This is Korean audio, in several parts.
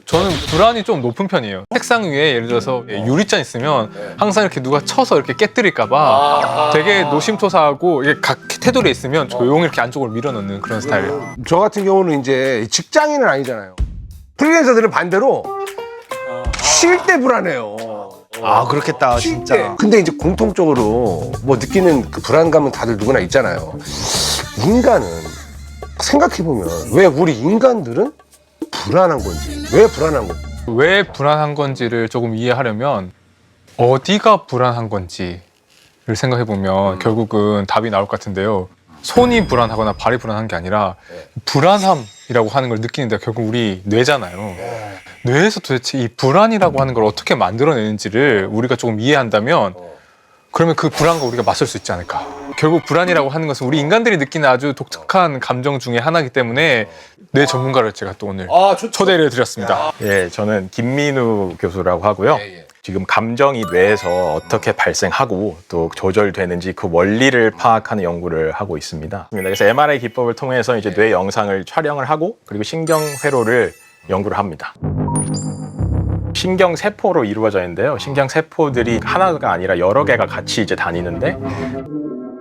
저는 불안이 좀 높은 편이에요. 책상 위에 예를 들어서 유리잔 있으면 항상 이렇게 누가 쳐서 이렇게 깨뜨릴까봐 되게 노심초사하고 이게 각 테두리에 있으면 조용히 이렇게 안쪽으로 밀어넣는 그런 스타일이에요. 저 같은 경우는 이제 직장인은 아니잖아요. 프리랜서들은 반대로 쉴 때 불안해요. 아 그렇겠다 쉴 진짜. 때. 근데 이제 공통적으로 뭐 느끼는 그 불안감은 다들 누구나 있잖아요. 인간은 생각해보면 왜 우리 인간들은 불안한 건지, 왜 불안한 건지. 왜 불안한 건지를 조금 이해하려면 어디가 불안한 건지를 생각해 보면 결국은 답이 나올 것 같은데요. 손이 불안하거나 발이 불안한 게 아니라 불안함이라고 하는 걸 느끼는 데가 결국 우리 뇌잖아요. 뇌에서 도대체 이 불안이라고 하는 걸 어떻게 만들어내는지를 우리가 조금 이해한다면 그러면 그 불안과 우리가 맞설 수 있지 않을까. 결국 불안이라고 하는 것은 우리 인간들이 느끼는 아주 독특한 감정 중에 하나이기 때문에 뇌 전문가를 제가 또 오늘 초대를 드렸습니다. 예, 저는 김민우 교수라고 하고요. 지금 감정이 뇌에서 어떻게 발생하고 또 조절되는지 그 원리를 파악하는 연구를 하고 있습니다. 그래서 MRI 기법을 통해서 이제 뇌 영상을 촬영을 하고 그리고 신경 회로를 연구를 합니다. 신경 세포로 이루어져 있는데요. 신경 세포들이 하나가 아니라 여러 개가 같이 이제 다니는데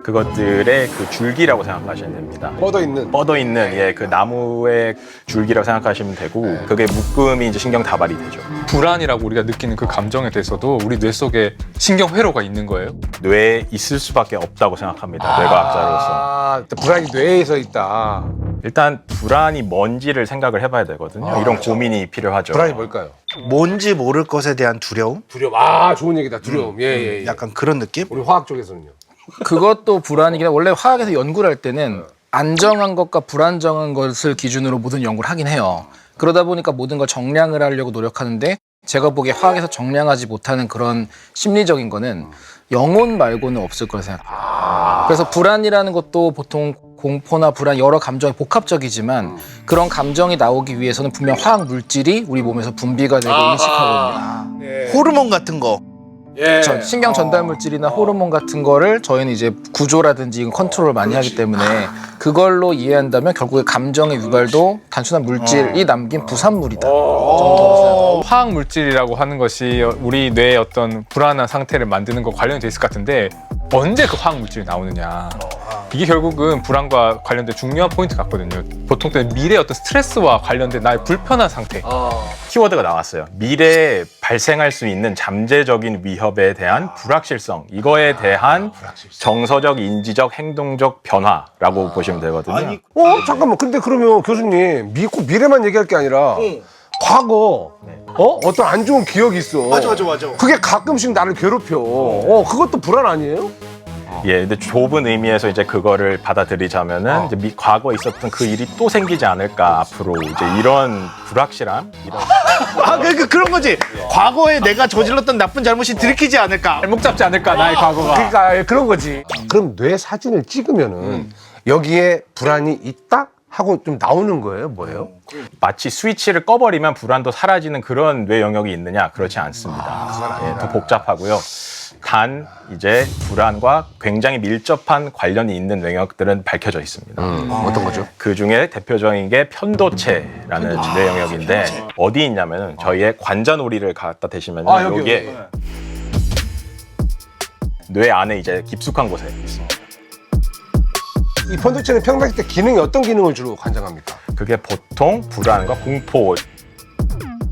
그것들의 그 줄기라고 생각하시면 됩니다. 뻗어 있는 예, 그 나무의 줄기라고 생각하시면 되고 그게 묶음이 이제 신경 다발이 되죠. 불안이라고 우리가 느끼는 그 감정에 대해서도 우리 뇌 속에 신경 회로가 있는 거예요. 뇌에 있을 수밖에 없다고 생각합니다. 뇌과학자로서. 불안이 뇌에서 있다. 일단 불안이 뭔지를 생각을 해봐야 되거든요. 이런 고민이 필요하죠. 불안이 뭘까요? 뭔지 모를 것에 대한 두려움? 두려움. 좋은 얘기다. 두려움. 예. 약간 그런 느낌? 우리 화학 쪽에서는요. 그것도 불안이긴 해. 원래 화학에서 연구를 할 때는 안정한 것과 불안정한 것을 기준으로 모든 연구를 하긴 해요. 그러다 보니까 모든 걸 정량을 하려고 노력하는데 제가 보기에 화학에서 정량하지 못하는 그런 심리적인 거는 영혼 말고는 없을 거라 생각해요. 그래서 불안이라는 것도 보통 공포나 불안 여러 감정이 복합적이지만 그런 감정이 나오기 위해서는 분명 화학 물질이 우리 몸에서 분비가 되고 인식하거든요. 호르몬 같은 거. 신경 전달 물질이나 호르몬 같은 거를 저희는 이제 구조라든지 컨트롤을 많이 하기 때문에 그걸로 이해한다면 결국에 감정의 유발도 단순한 물질이 남긴 부산물이다 정도로 생각합니다. 화학 물질이라고 하는 것이 우리 뇌의 어떤 불안한 상태를 만드는 것 관련이 돼 있을 것 같은데 언제 그 화학 물질이 나오느냐 이게 결국은 불안과 관련된 중요한 포인트 같거든요. 보통 때는 미래의 어떤 스트레스와 관련된 나의 불편한 상태 키워드가 나왔어요. 미래에 발생할 수 있는 잠재적인 위협에 대한 불확실성. 이거에 대한 정서적, 인지적, 행동적 변화라고 보시면 되거든요. 잠깐만. 근데 그러면 교수님 꼭 미래만 얘기할 게 아니라 과거 어떤 안 좋은 기억이 있어. 맞아. 그게 가끔씩 나를 괴롭혀. 그것도 불안 아니에요? 예, 근데 좁은 의미에서 이제 그거를 받아들이자면은 이제 과거에 있었던 그 일이 또 생기지 않을까 앞으로 이제 이런 불확실함, 이런 그런 거지. 과거에 내가 저질렀던 나쁜 잘못이 들키지 않을까. 발목 잡지 않을까 나의 과거가. 그러니까 그런 거지. 그럼 뇌 사진을 찍으면은 여기에 불안이 있다 하고 좀 나오는 거예요? 뭐예요? 마치 스위치를 꺼버리면 불안도 사라지는 그런 뇌 영역이 있느냐? 그렇지 않습니다. 예, 더 복잡하고요. 단 이제 불안과 굉장히 밀접한 관련이 있는 영역들은 밝혀져 있습니다. 어떤 거죠? 그 중에 대표적인 게 편도체라는 뇌 영역인데 어디 있냐면 저희의 관자놀이를 갖다 대시면 여기에 뇌 안에 이제 깊숙한 곳에 있습니다. 이 편도체는 평상시 때 기능이 어떤 기능을 주로 관장합니까? 그게 보통 불안과 공포.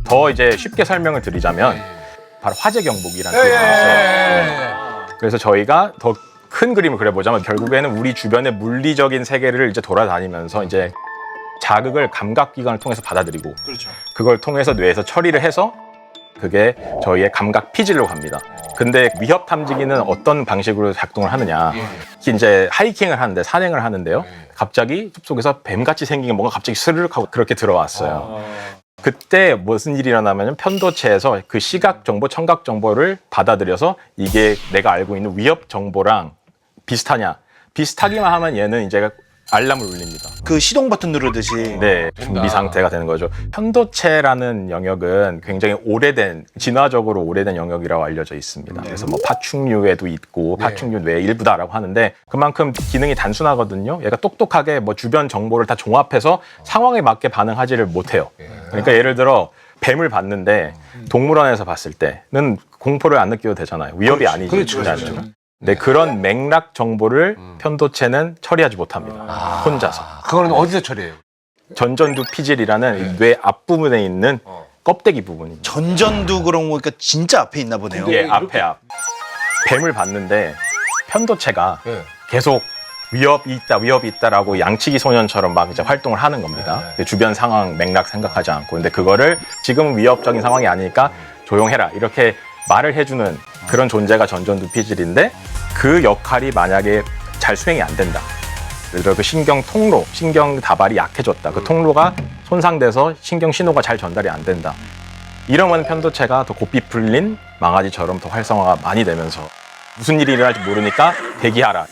더 이제 쉽게 설명을 드리자면 바로 화재 경보기라는 기능이 있어요. 그래서 저희가 더 큰 그림을 그려보자면 결국에는 우리 주변의 물리적인 세계를 이제 돌아다니면서 이제 자극을 감각기관을 통해서 받아들이고 그걸 통해서 뇌에서 처리를 해서 그게 저희의 감각 피질로 갑니다. 근데 위협 탐지기는 어떤 방식으로 작동을 하느냐. 이제 하이킹을 하는데 산행을 하는데요. 갑자기 숲속에서 뱀같이 생긴 게 뭔가 갑자기 스르륵 하고 그렇게 들어왔어요. 그때 무슨 일이 일어나면 편도체에서 그 시각 정보, 청각 정보를 받아들여서 이게 내가 알고 있는 위협 정보랑 비슷하냐. 비슷하기만 하면 얘는 이제 알람을 울립니다. 그 시동 버튼 누르듯이. 네, 준비 상태가 되는 거죠. 편도체라는 영역은 굉장히 오래된, 진화적으로 오래된 영역이라고 알려져 있습니다. 그래서 뭐 파충류에도 있고 파충류 뇌의 일부다라고 하는데 그만큼 기능이 단순하거든요. 얘가 똑똑하게 뭐 주변 정보를 다 종합해서 상황에 맞게 반응하지를 못해요. 그러니까 예를 들어 뱀을 봤는데 동물원에서 봤을 때는 공포를 안 느껴도 되잖아요. 위협이 아니지. 그렇죠. 근데 그런 맥락 정보를 편도체는 처리하지 못합니다. 혼자서. 그거는 어디서 처리해요? 전전두 피질이라는 이 뇌 앞부분에 있는 껍데기 부분입니다. 전전두 그런 거니까 진짜 앞에 있나 보네요. 예, 앞에 앞. 뱀을 봤는데 편도체가 네. 계속 위협이 있다라고 양치기 소년처럼 막 이제 활동을 하는 겁니다. 주변 상황 맥락 생각하지 않고. 근데 그거를 지금은 위협적인 상황이 아니니까 조용해라 이렇게 말을 해주는 그런 존재가 전전두 피질인데 그 역할이 만약에 잘 수행이 안 된다. 예를 들어 그 신경 통로, 신경 다발이 약해졌다. 그 통로가 손상돼서 신경 신호가 잘 전달이 안 된다. 이러면 편도체가 더 고삐 풀린 망아지처럼 더 활성화가 많이 되면서 무슨 일이 일어날지 모르니까 대기하라.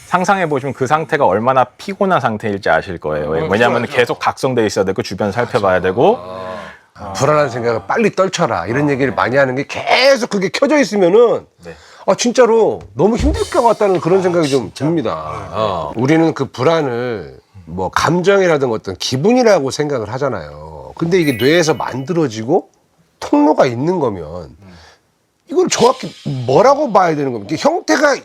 상상해 보시면 그 상태가 얼마나 피곤한 상태일지 아실 거예요. 왜냐하면 계속 각성돼 있어야 되고 주변 살펴봐야 되고 불안한 생각을 빨리 떨쳐라 이런 얘기를 많이 하는 게 계속 그게 켜져 있으면은 진짜로 너무 힘들 것 같다는 그런 생각이 좀 듭니다. 우리는 그 불안을 뭐 감정이라든가 어떤 기분이라고 생각을 하잖아요. 근데 이게 뇌에서 만들어지고 통로가 있는 거면 이걸 정확히 뭐라고 봐야 되는 겁니까? 형태가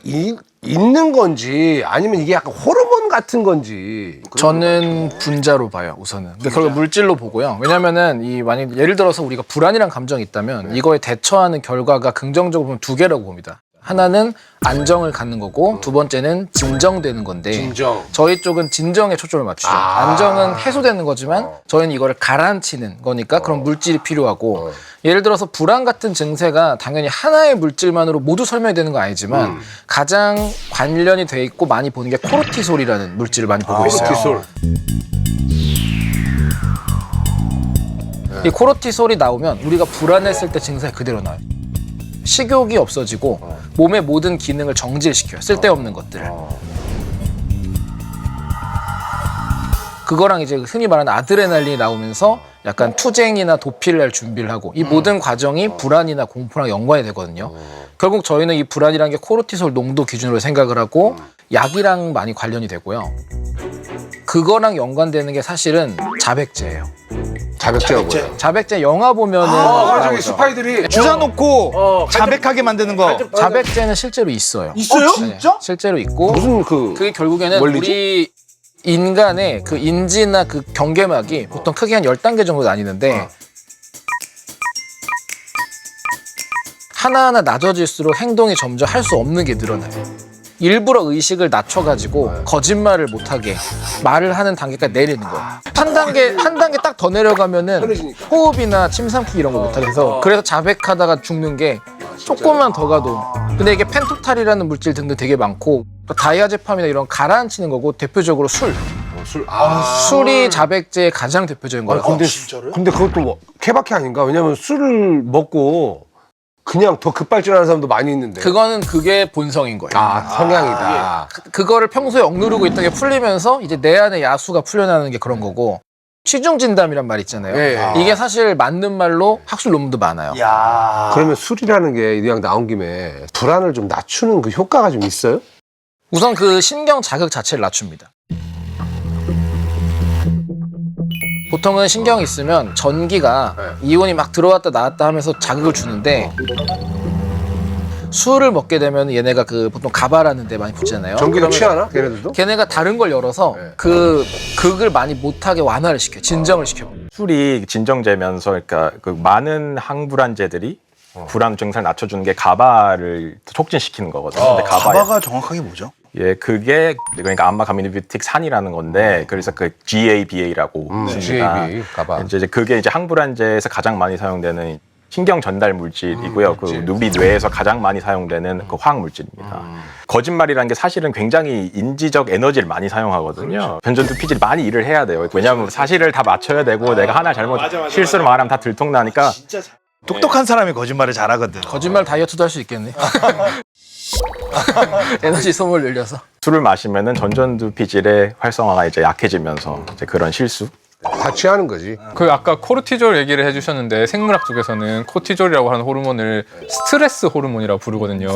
있는 건지 아니면 이게 약간 호르몬 같은 건지. 저는 분자로 봐요, 우선은. 근데 그걸 물질로 보고요. 왜냐면은 만약 예를 들어서 우리가 불안이란 감정이 있다면 이거에 대처하는 결과가 긍정적으로 보면 두 개라고 봅니다. 하나는 안정을 갖는 거고 두 번째는 진정되는 건데 진정. 저희 쪽은 진정에 초점을 맞추죠. 안정은 해소되는 거지만 저희는 이거를 가라앉히는 거니까 그런 물질이 필요하고 예를 들어서 불안 같은 증세가 당연히 하나의 물질만으로 모두 설명이 되는 건 아니지만 가장 관련이 돼 있고 많이 보는 게 코르티솔이라는 물질을 많이 보고 있어요. 코르티솔. 이 코르티솔이 나오면 우리가 불안했을 때 증세가 그대로 나와요. 식욕이 없어지고 몸의 모든 기능을 정지시켜요. 쓸데없는 것들을. 그거랑 이제 흔히 말하는 아드레날린이 나오면서 약간 투쟁이나 도피를 할 준비를 하고 이 모든 과정이 불안이나 공포랑 연관이 되거든요. 결국 저희는 이 불안이라는 게 코르티솔 농도 기준으로 생각을 하고 약이랑 많이 관련이 되고요. 그거랑 연관되는 게 사실은 자백제예요. 자백제가 뭐예요? 자백제 영화 보면은 저기 스파이들이 주사 놓고 자백하게 만드는 거. 자백제는 실제로 있어요. 있어요? 네, 실제로 있고 무슨 그게 결국에는 원리지? 우리 인간의 그 인지나 그 경계막이 보통 크게 한 10단계 정도 나뉘는데 하나하나 낮아질수록 행동이 점점 할 수 없는 게 늘어나요. 일부러 의식을 낮춰가지고 거짓말을 못하게 말을 하는 단계까지 내리는 거예요. 한 단계 딱 더 내려가면은 호흡이나 침 삼키기 이런 거 못하게 해서 그래서 자백하다가 죽는 게 조금만 더 가도. 근데 이게 펜토탈이라는 물질 등등 되게 많고 또 다이아제팜이나 이런 가라앉히는 거고 대표적으로 술이 자백제의 가장 대표적인 거예요. 근데 그것도 뭐 케바케 아닌가? 왜냐면 술을 먹고 그냥 더 급발진하는 사람도 많이 있는데. 그게 본성인 거예요. 성향이다. 그거를 평소에 억누르고 있던 게 풀리면서 이제 내 안에 야수가 풀려나는 게 그런 거고 취중진담이란 말 있잖아요. 예. 이게 사실 맞는 말로 학술 논문도 많아요. 그러면 술이라는 게 이왕 나온 김에 불안을 좀 낮추는 그 효과가 좀 있어요? 우선 그 신경 자극 자체를 낮춥니다. 보통은 신경이 있으면 전기가 이온이 막 들어왔다 나왔다 하면서 자극을 주는데 술을 먹게 되면 얘네가 그 보통 가바라는 데 많이 붙잖아요. 전기가 그러면 취하나? 걔네들도? 걔네가 다른 걸 열어서 그 극을 많이 못하게 완화를 시켜요. 진정을 시켜요. 술이 진정제면서 그러니까 그 많은 항불안제들이 불안 증상을 낮춰주는 게 가바를 촉진시키는 거거든요. 근데 가바가 정확하게 뭐죠? 예, 그게 그러니까 암마 가미니뷰틱 산이라는 건데 그래서 그 GABA라고 씁니다. GAB, 가바. 이제 그게 이제 항불안제에서 가장 많이 사용되는 신경 전달 물질이고요. 우리 뇌에서 가장 많이 사용되는 그 화학 물질입니다. 거짓말이라는 게 사실은 굉장히 인지적 에너지를 많이 사용하거든요. 변전두 피질이 많이 일을 해야 돼요. 왜냐하면 사실을 다 맞춰야 되고 내가 하나 잘못 실수로 말하면 다 들통나니까. 똑똑한 사람이 거짓말을 잘하거든. 거짓말 다이어트도 할 수 있겠네. 에너지 소모를 늘려서. 술을 마시면은 전전두 피질의 활성화가 이제 약해지면서 이제 그런 실수. 다 취하는 거지. 그 아까 코르티졸 얘기를 해주셨는데 생물학 쪽에서는 코티졸이라고 하는 호르몬을 스트레스 호르몬이라고 부르거든요.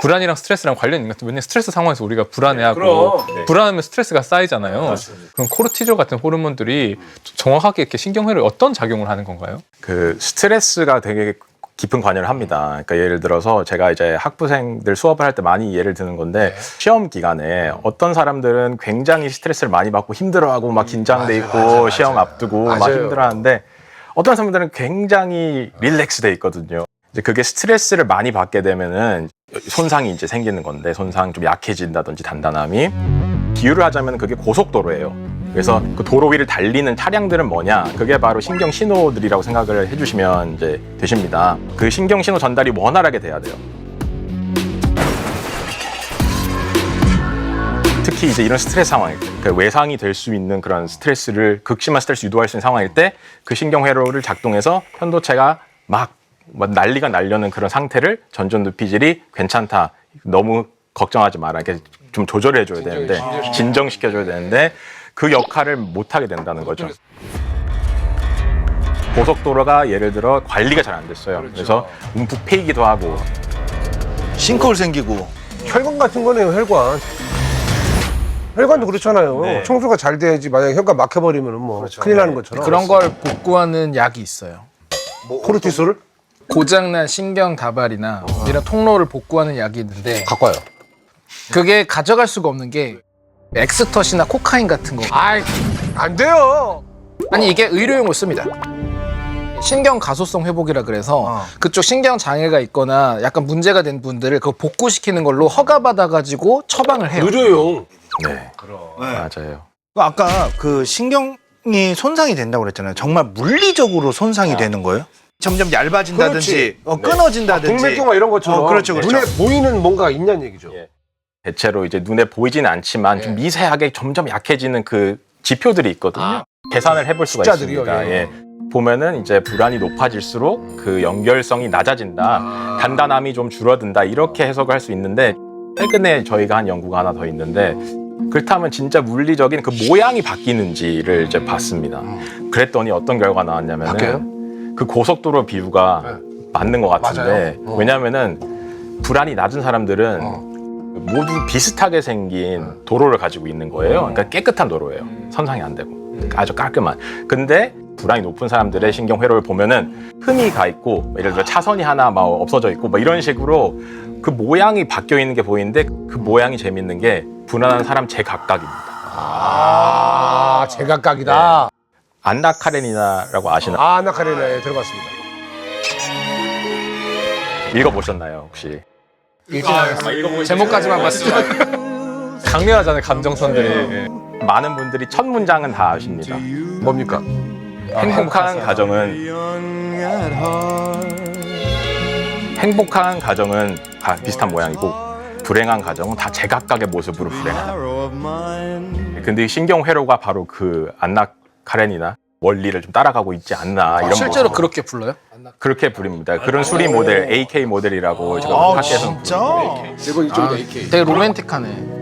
불안이랑 스트레스랑 관련이 있는 것 같아요. 왜냐면 스트레스 상황에서 우리가 불안해하고 불안하면 스트레스가 쌓이잖아요. 그럼 코르티졸 같은 호르몬들이 정확하게 이렇게 신경회로에 어떤 작용을 하는 건가요? 그 스트레스가 되게 깊은 관여를 합니다. 그러니까 예를 들어서 제가 이제 학부생들 수업을 할 때 많이 예를 드는 건데 시험 기간에 어떤 사람들은 굉장히 스트레스를 많이 받고 힘들어하고 막 긴장돼 있고 시험 앞두고 막 힘들어하는데 어떤 사람들은 굉장히 릴렉스돼 있거든요. 이제 그게 스트레스를 많이 받게 되면은 손상이 이제 생기는 건데 손상 좀 약해진다든지 단단함이 비유를 하자면 그게 고속도로예요. 그래서 그 도로 위를 달리는 차량들은 뭐냐? 그게 바로 신경 신호들이라고 생각을 해주시면 이제 되십니다. 그 신경 신호 전달이 원활하게 돼야 돼요. 특히 이제 이런 스트레스 상황일 때, 그 외상이 될 수 있는 그런 스트레스를 극심한 스트레스 유도할 수 있는 상황일 때 그 신경 회로를 작동해서 편도체가 막 난리가 날려는 그런 상태를 전전두피질이 괜찮다. 너무 걱정하지 마라. 이렇게 좀 조절해 줘야 되는데 진정시켜 줘야 되는데 그 역할을 못 하게 된다는 거죠. 고속도로가 예를 들어 관리가 잘 안 됐어요. 그래서 움푹 패이기도 하고 싱크홀 생기고. 혈관 같은 거네요, 혈관. 혈관도 그렇잖아요. 네. 청소가 잘 돼야지 만약에 혈관 막혀버리면 뭐 큰일 나는 것처럼. 그런 걸 복구하는 약이 있어요. 코르티솔을 고장난 신경 다발이나 이런 통로를 복구하는 약이 있는데 갖고 와요. 그게 가져갈 수가 없는 게 엑스터시나 코카인 같은 거. 아이, 안 돼요. 아니 이게 의료용으로 씁니다. 신경 가소성 회복이라 그래서 그쪽 신경 장애가 있거나 약간 문제가 된 분들을 그거 복구시키는 걸로 허가받아 가지고 처방을 해요. 의료용. 네. 맞아요. 아까 그 신경이 손상이 된다고 그랬잖아요. 정말 물리적으로 손상이 되는 거예요? 점점 얇아진다든지 끊어진다든지. 동맥경화 이런 것처럼 그렇죠, 그렇죠. 눈에 보이는 뭔가 있냐는 얘기죠. 예. 대체로 이제 눈에 보이지는 않지만 좀 미세하게 점점 약해지는 그 지표들이 있거든요. 계산을 해볼 수가 숫자들이요, 있습니다. 예. 예. 보면은 이제 불안이 높아질수록 그 연결성이 낮아진다, 단단함이 좀 줄어든다 이렇게 해석을 할 수 있는데 최근에 저희가 한 연구가 하나 더 있는데 그렇다면 진짜 물리적인 그 모양이 바뀌는지를 이제 봤습니다. 그랬더니 어떤 결과가 나왔냐면은 바뀌어요? 그 고속도로 비유가 맞는 것 같은데 왜냐하면은 불안이 낮은 사람들은 모두 비슷하게 생긴 도로를 가지고 있는 거예요. 그러니까 깨끗한 도로예요. 선상이 안 되고 아주 깔끔한. 근데 불안이 높은 사람들의 신경 회로를 보면은 흠이 가 있고 예를 들어 차선이 하나 막 없어져 있고 뭐 이런 식으로 그 모양이 바뀌어 있는 게 보이는데 그 모양이 재밌는 게 불안한 사람 제각각입니다. 아, 제각각이다. 안나 카레니나라고 아시나요? 아, 아나카레나에 들어봤습니다. 읽어보셨나요 혹시? 제목까지만 봤어요. 강렬하잖아요, 감정선들이. 많은 분들이 첫 문장은 다 아십니다. 뭡니까? 행복한 가정은 다 비슷한 모양이고 불행한 가정은 다 제각각의 모습으로 불행하다. 근데 이 신경 회로가 바로 그 안나 카렌이나 원리를 좀 따라가고 있지 않나 이런 실제로 모습으로. 그렇게 불러요? 그렇게 부릅니다. 그런 수리 모델 AK 모델이라고 지금 학교에서 진짜? 되게 로맨틱하네.